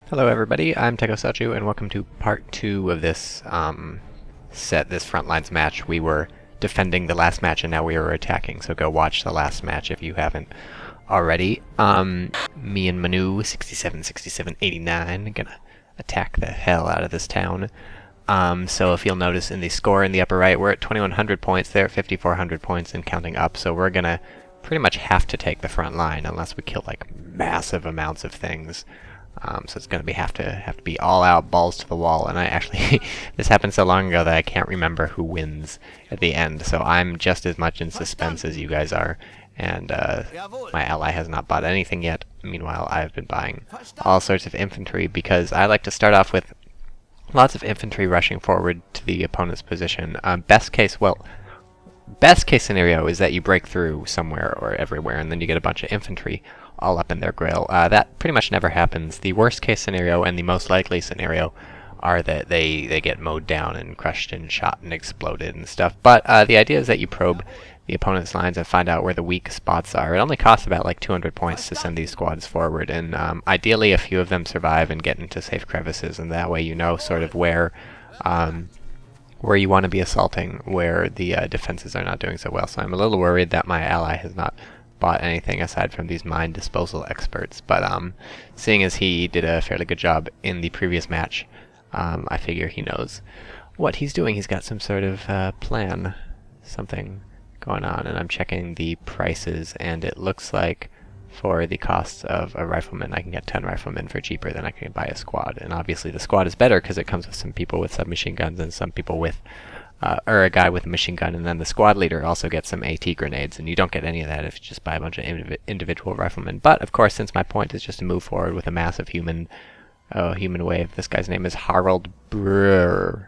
Hello everybody, I'm TychoCelchuuu and welcome to part 2 of this this Frontlines match. We were defending the last match and now we are attacking, so go watch the last match if you haven't already. Me and Manu, 67, 67, 89, gonna attack the hell out of this town. So if you'll notice in the score in the upper right, we're at 2100 points, they're at 5400 points and counting up, so we're gonna pretty much have to take the front line unless we kill like massive amounts of things. So it's going to have to be all out, balls to the wall. And I actually, this happened so long ago that I can't remember who wins at the end. So I'm just as much in suspense as you guys are. And my ally has not bought anything yet. Meanwhile, I've been buying all sorts of infantry because I like to start off with lots of infantry rushing forward to the opponent's position. Best case scenario is that you break through somewhere or everywhere, and then you get a bunch of infantry all up in their grill. That pretty much never happens. The worst case scenario and the most likely scenario are that they get mowed down and crushed and shot and exploded and stuff. But the idea is that you probe the opponent's lines and find out where the weak spots are. It only costs about like 200 points to send these squads forward, and ideally a few of them survive and get into safe crevices, and that way you know sort of where you want to be assaulting, where the defenses are not doing so well. So I'm a little worried that my ally has not bought anything aside from these mine disposal experts, but seeing as he did a fairly good job in the previous match, I figure he knows what he's doing. He's got some sort of plan, something going on, and I'm checking the prices, and it looks like for the cost of a rifleman, I can get 10 riflemen for cheaper than I can buy a squad. And obviously the squad is better because it comes with some people with submachine guns and some people with or a guy with a machine gun, and then the squad leader also gets some AT grenades, and you don't get any of that if you just buy a bunch of individual riflemen. But of course, since my point is just to move forward with a massive human wave, this guy's name is Harald Brrr.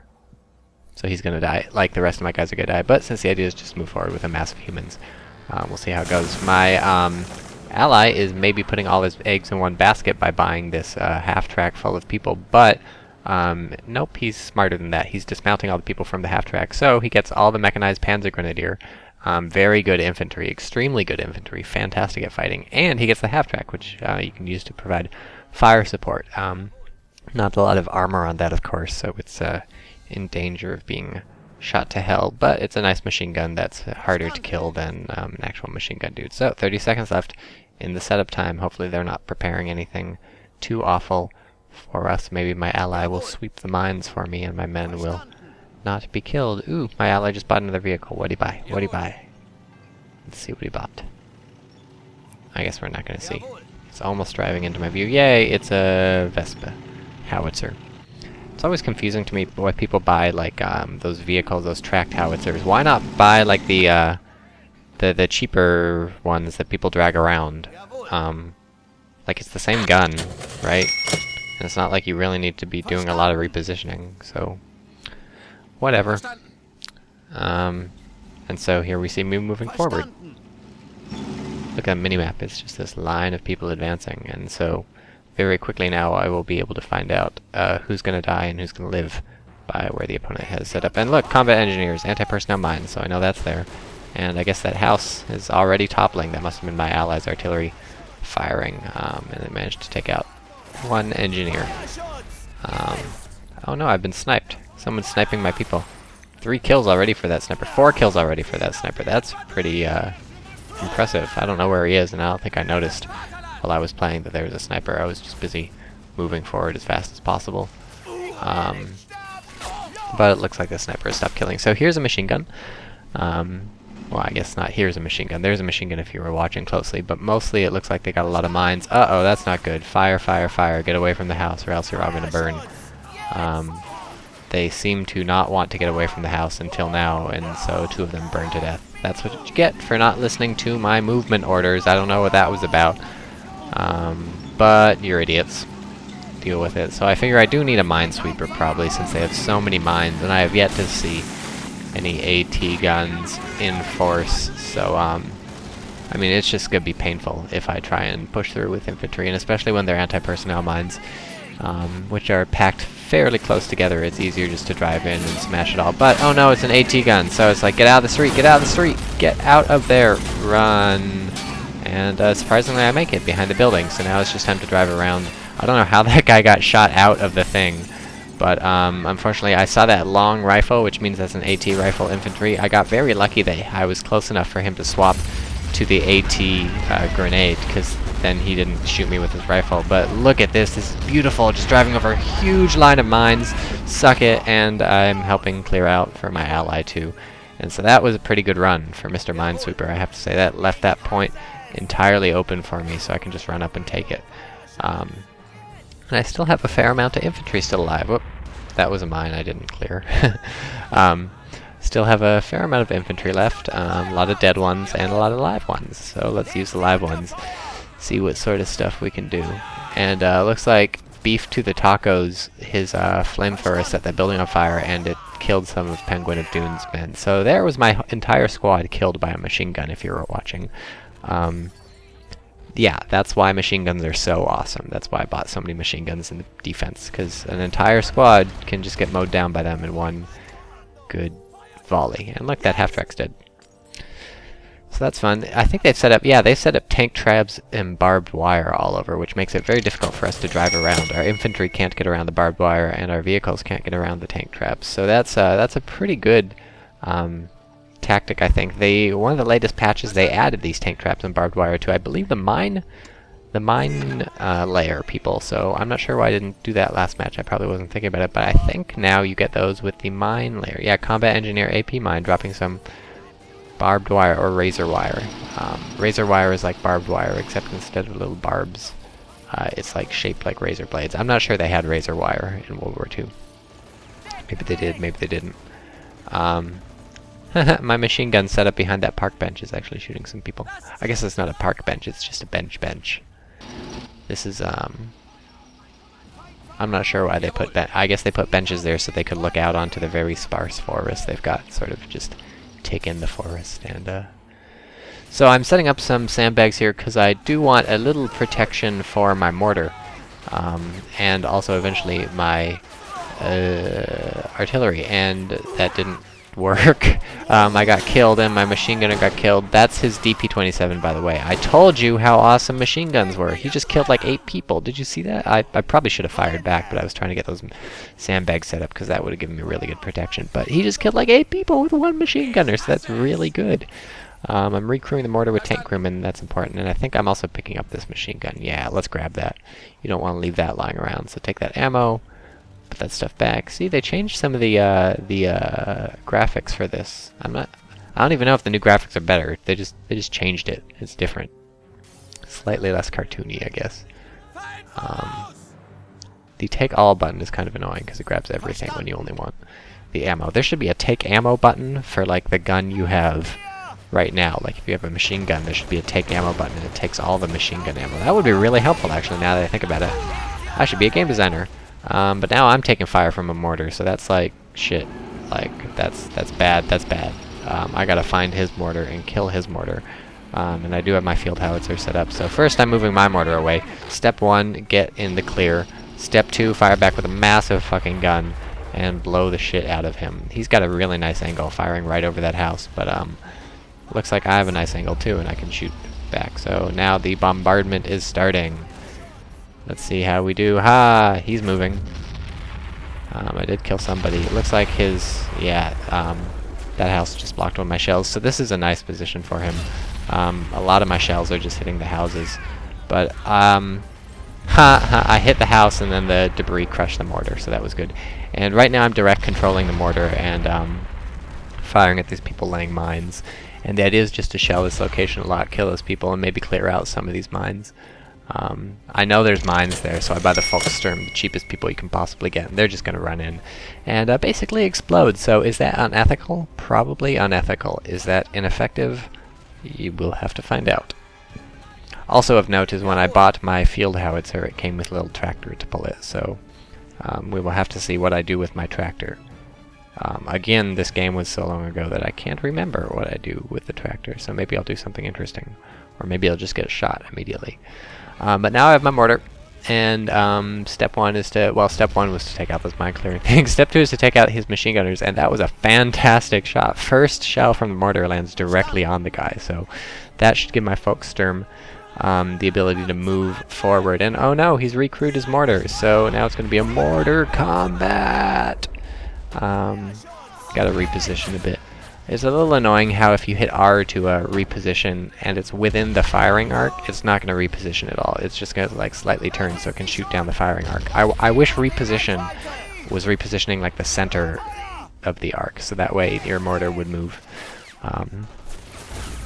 So he's gonna die, like the rest of my guys are gonna die, but since the idea is just to move forward with a massive humans, we'll see how it goes. My ally is maybe putting all his eggs in one basket by buying this half-track full of people, but nope, he's smarter than that. He's dismounting all the people from the half-track, so he gets all the mechanized Panzer Grenadier, very good infantry, extremely good infantry, fantastic at fighting, and he gets the half-track, which you can use to provide fire support. Not a lot of armor on that, of course, so it's in danger of being shot to hell, but it's a nice machine gun that's harder to kill than an actual machine gun dude. So 30 seconds left in the setup time. Hopefully they're not preparing anything too awful for us. Maybe my ally will sweep the mines for me and my men will not be killed. Ooh, my ally just bought another vehicle. What'd he buy? What'd he buy? Let's see what he bought. I guess we're not going to see. It's almost driving into my view. Yay, it's a Vespa howitzer. It's always confusing to me why people buy like those vehicles, those tracked howitzers. Why not buy like the cheaper ones that people drag around? Like it's the same gun, right? And it's not like you really need to be doing a lot of repositioning, so whatever. And so here we see me moving forward. Look at the minimap, it's just this line of people advancing, and so very quickly now I will be able to find out who's going to die and who's going to live by where the opponent has set up. And look, combat engineers, anti-personnel mines, so I know that's there. And I guess that house is already toppling. That must have been my allies' artillery firing, and they managed to take out one engineer. Oh no, I've been sniped. Someone's sniping my people. 3 kills already for that sniper. 4 kills already for that sniper. That's pretty impressive. I don't know where he is, and I don't think I noticed while I was playing that there was a sniper. I was just busy moving forward as fast as possible. But it looks like the sniper has stopped killing. So here's a machine gun. Well, I guess not here's a machine gun. There's a machine gun if you were watching closely, but mostly it looks like they got a lot of mines. Uh-oh, that's not good. Fire, fire, fire. Get away from the house or else you're all going to burn. They seem to not want to get away from the house until now, and so 2 of them burned to death. That's what you get for not listening to my movement orders. I don't know what that was about. But you're idiots. Deal with it. So I figure I do need a minesweeper probably, since they have so many mines, and I have yet to see any AT guns in force. So I mean, it's just gonna be painful if I try and push through with infantry, and especially when they're anti-personnel mines, which are packed fairly close together. It's easier just to drive in and smash it all. But oh no, it's an AT gun, so it's like, get out of the street, get out of the street, get out of there, run. And surprisingly I make it behind the building, so now it's just time to drive around I don't know how that guy got shot out of the thing. But unfortunately, I saw that long rifle, which means that's an AT rifle infantry. I got very lucky that I was close enough for him to swap to the AT grenade, because then he didn't shoot me with his rifle. But look at this. This is beautiful. Just driving over a huge line of mines. Suck it. And I'm helping clear out for my ally, too. And so that was a pretty good run for Mr. Minesweeper. I have to say that left that point entirely open for me, so I can just run up and take it. And I still have a fair amount of infantry still alive. Whoop, that was a mine I didn't clear. Still have a fair amount of infantry left, a lot of dead ones and a lot of live ones. So let's use the live ones, see what sort of stuff we can do. And looks like Beef to the Tacos, his flamethrower set that building on fire, and it killed some of Penguin of Dune's men. So there was my entire squad killed by a machine gun, if you were watching. Yeah, that's why machine guns are so awesome. That's why I bought so many machine guns in the defense, because an entire squad can just get mowed down by them in one good volley. And look, that half-track's dead. So that's fun. I think they've set up, yeah, they've set up tank traps and barbed wire all over, which makes it very difficult for us to drive around. Our infantry can't get around the barbed wire, and our vehicles can't get around the tank traps. So that's a pretty good tactic, I think. One of the latest patches, they added these tank traps and barbed wire to, I believe, the mine layer people. So I'm not sure why I didn't do that last match. I probably wasn't thinking about it, but I think now you get those with the mine layer. Yeah, Combat Engineer AP Mine, dropping some barbed wire or razor wire. Razor wire is like barbed wire, except instead of little barbs, it's like shaped like razor blades. I'm not sure they had razor wire in World War II. Maybe they did, maybe they didn't. My machine gun set up behind that park bench is actually shooting some people. I guess it's not a park bench, it's just a bench. This is, I'm not sure why they put I guess they put benches there so they could look out onto the very sparse forest they've got, sort of just take in the forest. And so I'm setting up some sandbags here because I do want a little protection for my mortar, and also eventually my artillery, and that didn't work. I got killed and my machine gunner got killed. That's his DP-27, by the way. I told you how awesome machine guns were. He just killed like 8 people. Did you see that? I probably should have fired back, but I was trying to get those sandbags set up because that would have given me really good protection. But he just killed like 8 people with 1 machine gunner, so that's really good. I'm recrewing the mortar with tank crewmen, that's important, and I think I'm also picking up this machine gun. Yeah, let's grab that. You don't want to leave that lying around, so take that ammo. Put that stuff back. See, they changed some of the graphics for this. I don't even know if the new graphics are better. They just changed it. It's different. Slightly less cartoony, I guess. The take all button is kind of annoying because it grabs everything when you only want the ammo. There should be a take ammo button for like the gun you have right now. Like if you have a machine gun, there should be a take ammo button and it takes all the machine gun ammo. That would be really helpful, actually, now that I think about it. I should be a game designer. But now I'm taking fire from a mortar, so that's like shit. Like that's bad. That's bad. I gotta find his mortar and kill his mortar. And I do have my field howitzer set up. So first I'm moving my mortar away. Step 1, get in the clear. Step 2, fire back with a massive fucking gun and blow the shit out of him. He's got a really nice angle, firing right over that house. But looks like I have a nice angle too, and I can shoot back. So now the bombardment is starting. Let's see how we do. Ha! He's moving. I did kill somebody. It looks like his... Yeah, that house just blocked one of my shells. So this is a nice position for him. A lot of my shells are just hitting the houses. But, I hit the house and then the debris crushed the mortar, so that was good. And right now I'm direct controlling the mortar and firing at these people laying mines. And the idea is just to shell this location a lot, kill those people, and maybe clear out some of these mines. I know there's mines there, so I buy the Volkssturm, the cheapest people you can possibly get, and they're just going to run in and basically explode. So is that unethical? Probably unethical. Is that ineffective? You will have to find out. Also of note is when I bought my field howitzer, it came with a little tractor to pull it, so we will have to see what I do with my tractor. Again, this game was so long ago that I can't remember what I do with the tractor, so maybe I'll do something interesting. Or maybe I'll just get shot immediately. But now I have my mortar, and step 1 is to, well, step 1 was to take out this mine clearing thing. Step 2 is to take out his machine gunners, and that was a fantastic shot. First shell from the mortar lands directly on the guy, so that should give my Volkssturm the ability to move forward. And oh no, he's recruited his mortars, so now it's going to be a mortar combat. Gotta reposition a bit. It's a little annoying how if you hit R to reposition and it's within the firing arc, it's not going to reposition at all. It's just going to like slightly turn so it can shoot down the firing arc. I wish reposition was repositioning like the center of the arc, so that way your mortar would move.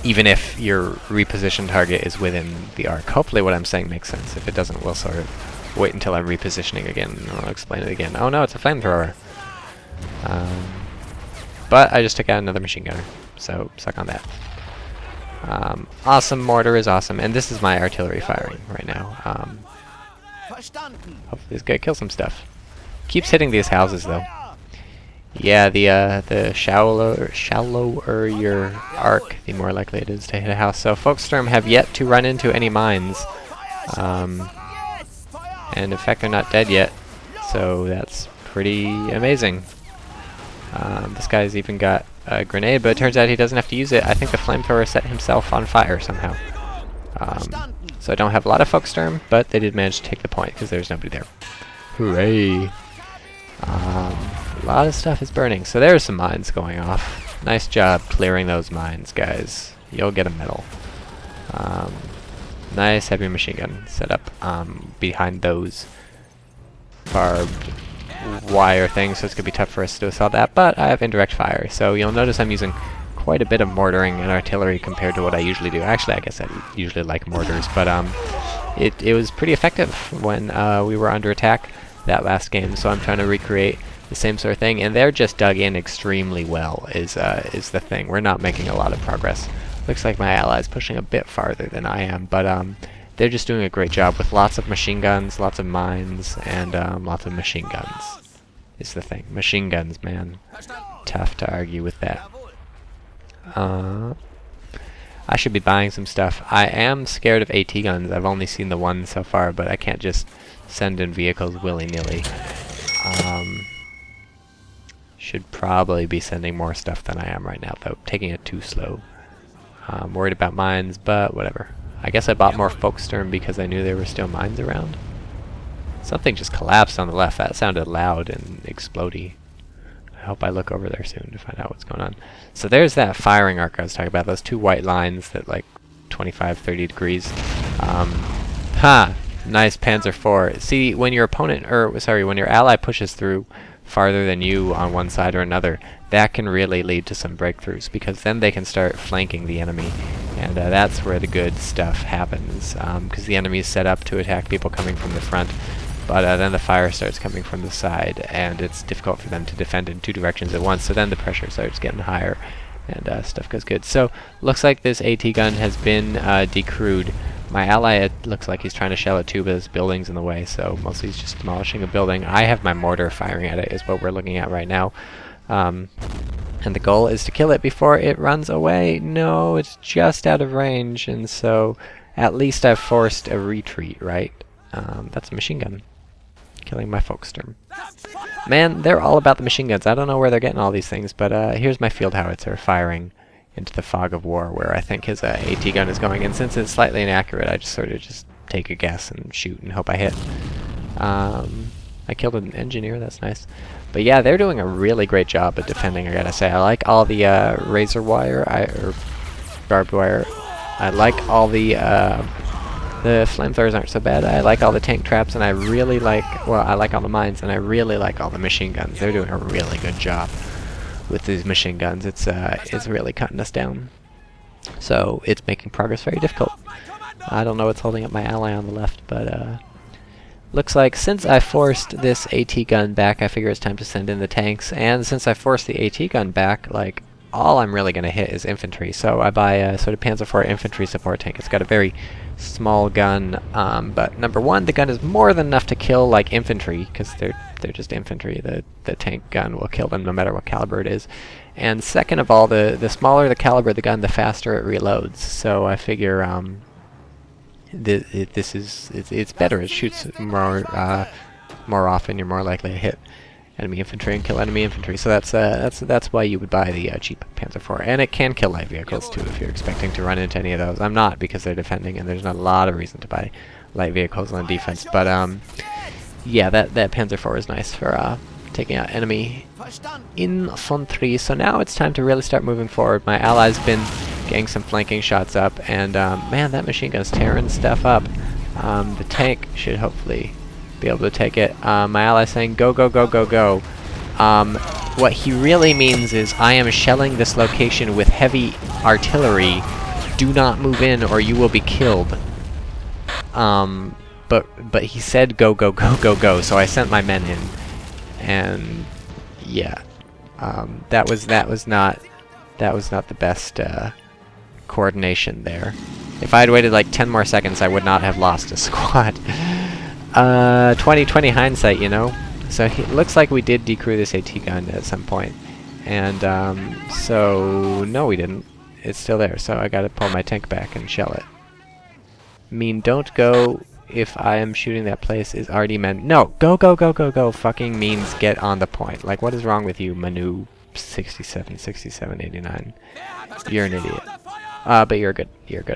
Even if your repositioned target is within the arc. Hopefully what I'm saying makes sense. If it doesn't, we'll sort of wait until I'm repositioning again and I'll explain it again. Oh no, it's a flamethrower. But I just took out another machine gunner, so suck on that. Awesome mortar is awesome, and this is my artillery firing right now. Hopefully this guy kills some stuff. Keeps hitting these houses though. Yeah, the shallower your arc, the more likely it is to hit a house. So Folksturm have yet to run into any mines, and in fact they're not dead yet, so that's pretty amazing. This guy's even got a grenade, but it turns out he doesn't have to use it. I think the flamethrower set himself on fire somehow. So I don't have a lot of Folksturm, but they did manage to take the point because there's nobody there. Hooray! A lot of stuff is burning, so there's some mines going off. Nice job clearing those mines, guys. You'll get a medal. Nice heavy machine gun set up behind those barbed wire things, so it's going to be tough for us to assault that, but I have indirect fire, so you'll notice I'm using quite a bit of mortaring and artillery compared to what I usually do. Actually, I guess I usually like mortars, but it was pretty effective when we were under attack that last game, so I'm trying to recreate the same sort of thing, and they're just dug in extremely well is the thing. We're not making a lot of progress. Looks like my ally's pushing a bit farther than I am, but they're just doing a great job with lots of machine guns, lots of mines, and lots of machine guns is the thing. Machine guns, man. Tough to argue with that. I should be buying some stuff. I am scared of AT guns. I've only seen the one so far, but I can't just send in vehicles willy-nilly. Should probably be sending more stuff than I am right now, though. Taking it too slow. I'm worried about mines, but whatever. I guess I bought more Folksturm because I knew there were still mines around. Something just collapsed on the left. That sounded loud and explodey. I hope I look over there soon to find out what's going on. So there's that firing arc I was talking about. Those two white lines that like 25, 30 degrees. Nice Panzer IV. See, when your opponent, or sorry, when your ally pushes through farther than you on one side or another, that can really lead to some breakthroughs, because then they can start flanking the enemy, and that's where the good stuff happens, because the enemy is set up to attack people coming from the front, but then the fire starts coming from the side, and it's difficult for them to defend in two directions at once, so then the pressure starts getting higher, and stuff goes good. So, looks like this AT gun has been decrewed. My ally, it looks like he's trying to shell it too, but there's buildings in the way, so mostly he's just demolishing a building. I have my mortar firing at it, is what we're looking at right now. And the goal is to kill it before it runs away. No, it's just out of range, and so at least I've forced a retreat, right? That's a machine gun. Killing my Folksturm. Man, they're all about the machine guns. I don't know where they're getting all these things, but here's my field howitzer firing into the fog of war, where I think his AT gun is going, and since it's slightly inaccurate, I just sort of just take a guess and shoot and hope I hit. I killed an engineer, that's nice. But yeah, they're doing a really great job at defending, I gotta say. I like all the razor wire, or barbed wire. I like all the flamethrowers aren't so bad. I like all the tank traps, and I really like, well, I like all the mines, and I really like all the machine guns. They're doing a really good job with these machine guns. It's really cutting us down. So it's making progress very difficult. I don't know what's holding up my ally on the left, but looks like since I forced this AT gun back, I figure it's time to send in the tanks. And since I forced the AT gun back, like, all I'm really going to hit is infantry. So I buy a sort of Panzer IV infantry support tank. It's got a very small gun, but number one, the gun is more than enough to kill like infantry, because they're just infantry. The tank gun will kill them no matter what caliber it is. And second of all, the smaller the caliber of the gun, the faster it reloads. So I figure it's better. It shoots more often. You're more likely to hit. enemy infantry and kill enemy infantry. So that's why you would buy the cheap Panzer IV. And it can kill light vehicles too if you're expecting to run into any of those. I'm not, because they're defending and there's not a lot of reason to buy light vehicles on defense. But yeah, that Panzer IV is nice for taking out enemy infantry. So now it's time to really start moving forward. My ally's been getting some flanking shots up, and man, that machine gun's tearing stuff up. The tank should hopefully be able to take it. My ally's saying go, go, go, go, go. What he really means is, I am shelling this location with heavy artillery. Do not move in or you will be killed. But he said go, go, go, go, go, so I sent my men in. And yeah, that was not the best coordination there. If I had waited like 10 more seconds, I would not have lost a squad. 20/20 hindsight, you know. So it looks like we did decrew this AT gun at some point, and so no, we didn't. It's still there. So I gotta pull my tank back and shell it. Mean don't go. If I am shooting that place is already meant. No, go, go, go, go, go. Fucking means get on the point. Like, what is wrong with you, Manu 67, 67, 89? You're an idiot. But you're a good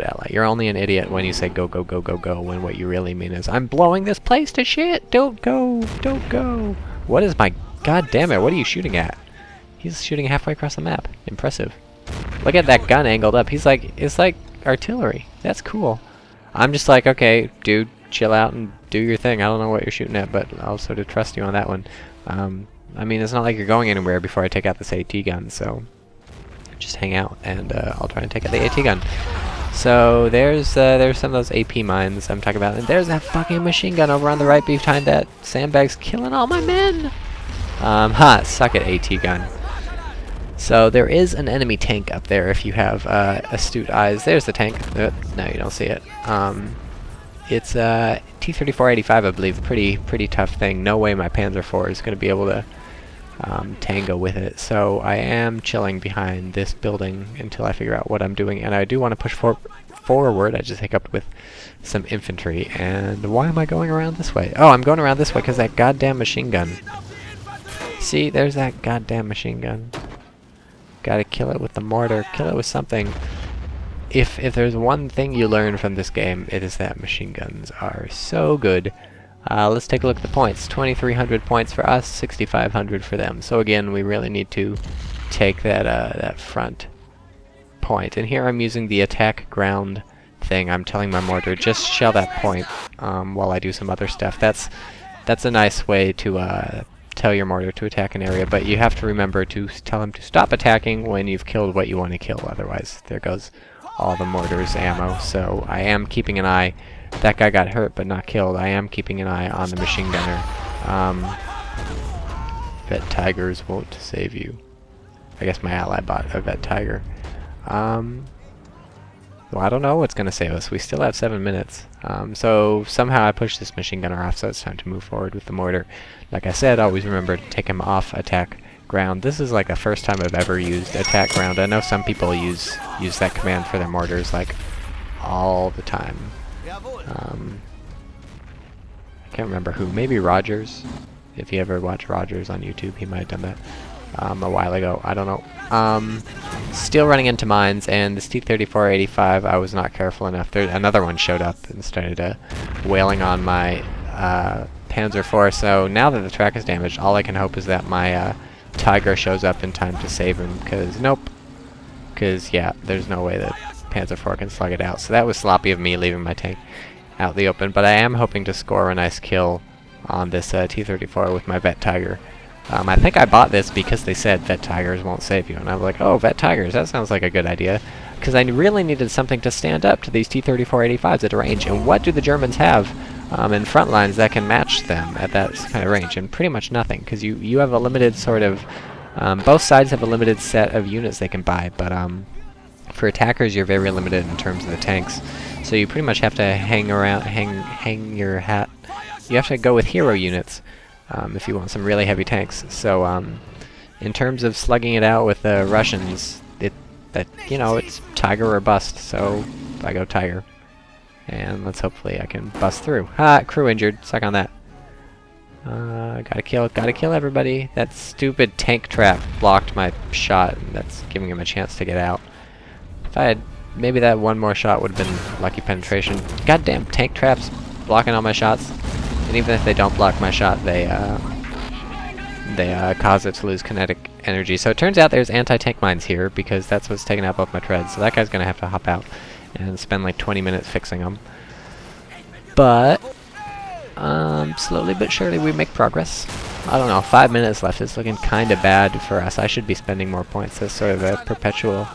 ally. You're only an idiot when you say go, go, go, go, go, when what you really mean is, I'm blowing this place to shit. Don't go, don't go. What is my, god damn it, what are you shooting at? He's shooting halfway across the map. Impressive. Look at that gun angled up. He's like, it's like artillery. That's cool. I'm just like, okay, dude, chill out and do your thing. I don't know what you're shooting at, but I'll sort of trust you on that one. I mean, it's not like you're going anywhere before I take out this AT gun, so just hang out, and I'll try and take out the AT gun. So there's some of those AP mines I'm talking about, and there's that fucking machine gun over on the right behind that sandbag's killing all my men. Suck it, AT gun. So there is an enemy tank up there if you have astute eyes. There's the tank. No, you don't see it. It's T-34-85, I believe. Pretty tough thing. No way my Panzer IV is going to be able to tango with it. So I am chilling behind this building until I figure out what I'm doing. And I do want to push forward. I just hiccuped with some infantry. And why am I going around this way? Oh, I'm going around this way because that goddamn machine gun. See, there's that goddamn machine gun. Gotta kill it with the mortar. Kill it with something. If there's one thing you learn from this game, it is that machine guns are so good. Let's take a look at the points. 2,300 points for us, 6,500 for them. So again, we really need to take that front point. And here I'm using the attack ground thing. I'm telling my mortar, just shell that point while I do some other stuff. That's a nice way to tell your mortar to attack an area, but you have to remember to tell him to stop attacking when you've killed what you want to kill. Otherwise, there goes all the mortar's ammo. So I am keeping an eye. That guy got hurt but not killed. I am keeping an eye on the machine gunner. Vet tigers won't save you. I guess my ally bought a vet tiger. Well, I don't know what's going to save us. We still have 7 minutes. So somehow I pushed this machine gunner off, so it's time to move forward with the mortar. Like I said, always remember to take him off attack ground. This is like the first time I've ever used attack ground. I know some people use that command for their mortars like all the time. I can't remember who. Maybe Rogers. If you ever watch Rogers on YouTube, he might have done that a while ago. I don't know. Still running into mines, and this T-34-85, I was not careful enough. Another one showed up and started wailing on my Panzer IV. So now that the track is damaged, all I can hope is that my Tiger shows up in time to save him, because nope. Because, yeah, there's no way that Panzer IV can slug it out. So that was sloppy of me leaving my tank out in the open, but I am hoping to score a nice kill on this T-34 with my Vet Tiger. I think I bought this because they said Vet Tigers won't save you, and I was like, oh, Vet Tigers, that sounds like a good idea, because I really needed something to stand up to these T-34-85s at range, and what do the Germans have in front lines that can match them at that kind of range? And pretty much nothing, because you have a limited sort of, both sides have a limited set of units they can buy, but for attackers you're very limited in terms of the tanks, so you pretty much have to hang your hat. You have to go with hero units if you want some really heavy tanks. So in terms of slugging it out with the Russians, it's Tiger or bust. So I go Tiger, and let's hopefully I can bust through. Crew injured. Suck on that. Gotta kill everybody. That stupid tank trap blocked my shot, and that's giving him a chance to get out. If I had, maybe that one more shot would have been lucky penetration. Goddamn tank traps blocking all my shots. And even if they don't block my shot, they cause it to lose kinetic energy. So it turns out there's anti-tank mines here, because that's what's taking out both my treads. So that guy's gonna have to hop out and spend like 20 minutes fixing them. But slowly but surely we make progress. I don't know, 5 minutes left. It's looking kind of bad for us. I should be spending more points. That's sort of a perpetual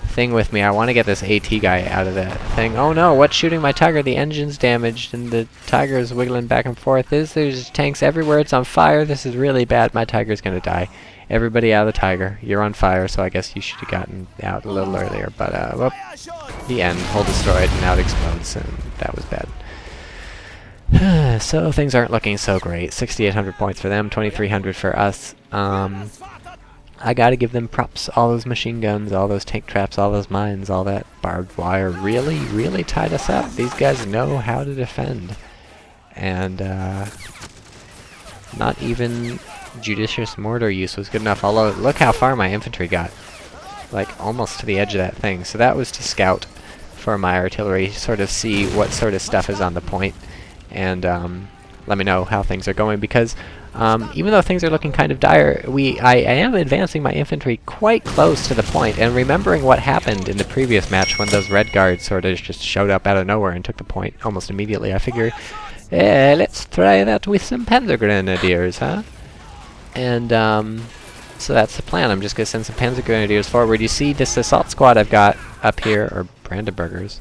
thing with me. I want to get this AT guy out of that thing. Oh no, what's shooting my tiger? The engine's damaged and the tiger is wiggling back and forth. There's tanks everywhere. It's on fire. This is really bad. My tiger's gonna die. Everybody out of the tiger. You're on fire, so I guess you should have gotten out a little earlier. But, well, the end. Hull destroyed, and now it explodes, and that was bad. So things aren't looking so great. 6,800 points for them, 2,300 for us. I gotta give them props. All those machine guns, all those tank traps, all those mines, all that barbed wire really, really tied us up. These guys know how to defend. And, not even judicious mortar use was good enough. Although, look how far my infantry got. Like, almost to the edge of that thing. So that was to scout for my artillery, sort of see what sort of stuff is on the point. And let me know how things are going, because even though things are looking kind of dire, I am advancing my infantry quite close to the point, and remembering what happened in the previous match when those red guards sort of just showed up out of nowhere and took the point almost immediately, I figure, let's try that with some Panzer Grenadiers, huh? And so that's the plan. I'm just going to send some Panzer Grenadiers forward. You see this assault squad I've got up here, or Brandenburgers.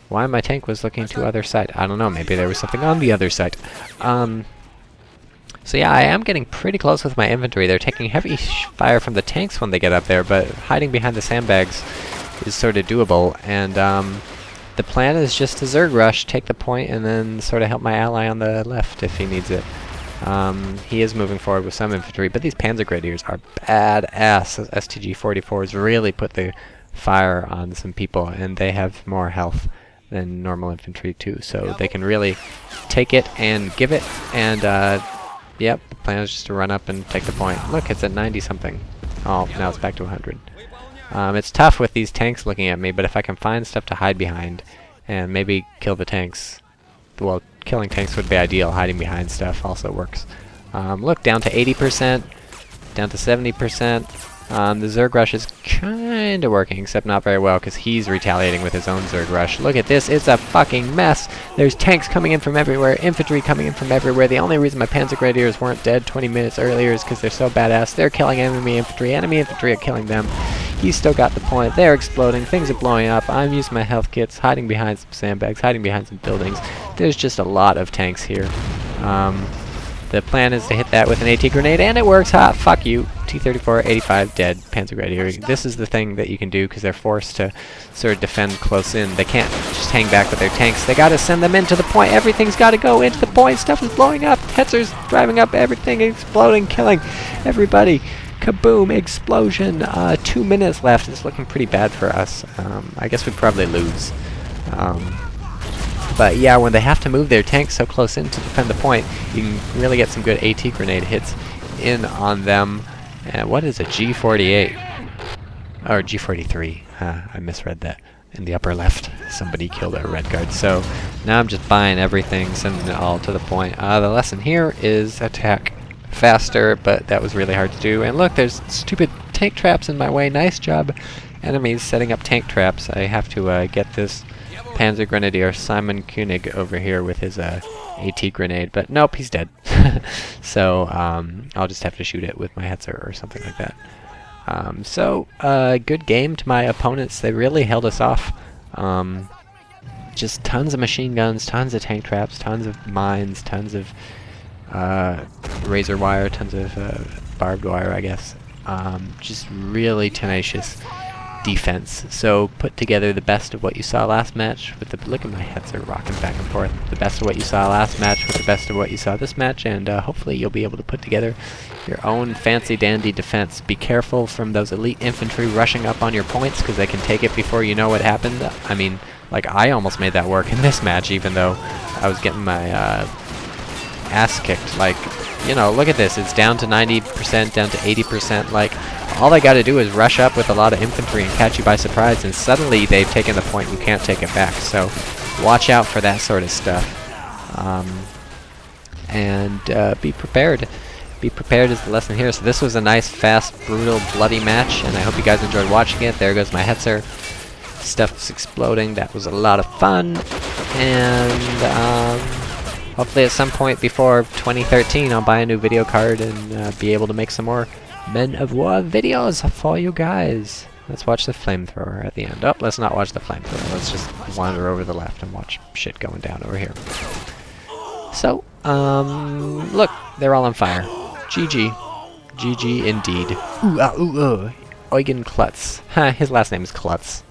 Why my tank was looking to other side? I don't know, maybe there was something on the other side. So yeah, I am getting pretty close with my infantry. They're taking heavy fire from the tanks when they get up there, but hiding behind the sandbags is sort of doable. And the plan is just to Zerg rush, take the point, and then sort of help my ally on the left if he needs it. He is moving forward with some infantry, but these Panzer Grenadiers are badass. STG-44s really put the fire on some people, and they have more health than normal infantry too, so they can really take it and give it. And yep, the plan is just to run up and take the point. Look, it's at 90 something. Oh, now it's back to 100. It's tough with these tanks looking at me, but if I can find stuff to hide behind and maybe kill the tanks, well, killing tanks would be ideal. Hiding behind stuff also works. Look, down to 80%, down to 70%. The Zerg rush is kind of working, except not very well, because he's retaliating with his own Zerg rush. Look at this, it's a fucking mess. There's tanks coming in from everywhere, infantry coming in from everywhere. The only reason my Panzer Grenadiers weren't dead 20 minutes earlier is because they're so badass. They're killing enemy infantry are killing them. He's still got the point. They're exploding, things are blowing up. I'm using my health kits, hiding behind some sandbags, hiding behind some buildings. There's just a lot of tanks here. The plan is to hit that with an AT grenade, and it works. Ha! Fuck you. T-34, 85, dead. Panzer Grenadier. This is the thing that you can do, because they're forced to sort of defend close in. They can't just hang back with their tanks. They gotta send them into the point. Everything's gotta go into the point. Stuff is blowing up. Hetzer's driving up. Everything exploding, killing everybody. Kaboom! Explosion. 2 minutes left. It's looking pretty bad for us. I guess we'd probably lose. But yeah, when they have to move their tanks so close in to defend the point, you can really get some good AT grenade hits in on them. And what is a G48? Or G43. I misread that. In the upper left, somebody killed a red guard. So now I'm just buying everything, sending it all to the point. The lesson here is attack faster, but that was really hard to do. And look, there's stupid tank traps in my way. Nice job, enemies, setting up tank traps. I have to get this Panzer Grenadier Simon Koenig over here with his AT grenade, but nope, he's dead. So I'll just have to shoot it with my Hetzer or something like that. Good game to my opponents. They really held us off. Just tons of machine guns, tons of tank traps, tons of mines, tons of razor wire, tons of barbed wire, I guess. Just really tenacious defense. So put together the best of what you saw last match with the, look at my heads are rocking back and forth, the best of what you saw last match with the best of what you saw this match, and hopefully you'll be able to put together your own fancy dandy defense. Be careful from those elite infantry rushing up on your points, because they can take it before you know what happened. I mean, like, I almost made that work in this match, even though I was getting my ass kicked like you know, look at this. It's down to 90%, down to 80%. Like, all they got to do is rush up with a lot of infantry and catch you by surprise, and suddenly they've taken the point. You can't take it back. So watch out for that sort of stuff. And be prepared. Be prepared is the lesson here. So this was a nice, fast, brutal, bloody match, and I hope you guys enjoyed watching it. There goes my Hetzer. Stuff's exploding. That was a lot of fun. And hopefully at some point before 2013 I'll buy a new video card and be able to make some more Men of War videos for you guys. Let's watch the flamethrower at the end. Oh, let's not watch the flamethrower. Let's just wander over the left and watch shit going down over here. So, look, they're all on fire. GG. GG indeed. Ooh, Eugen Klutz. Ha, his last name is Klutz.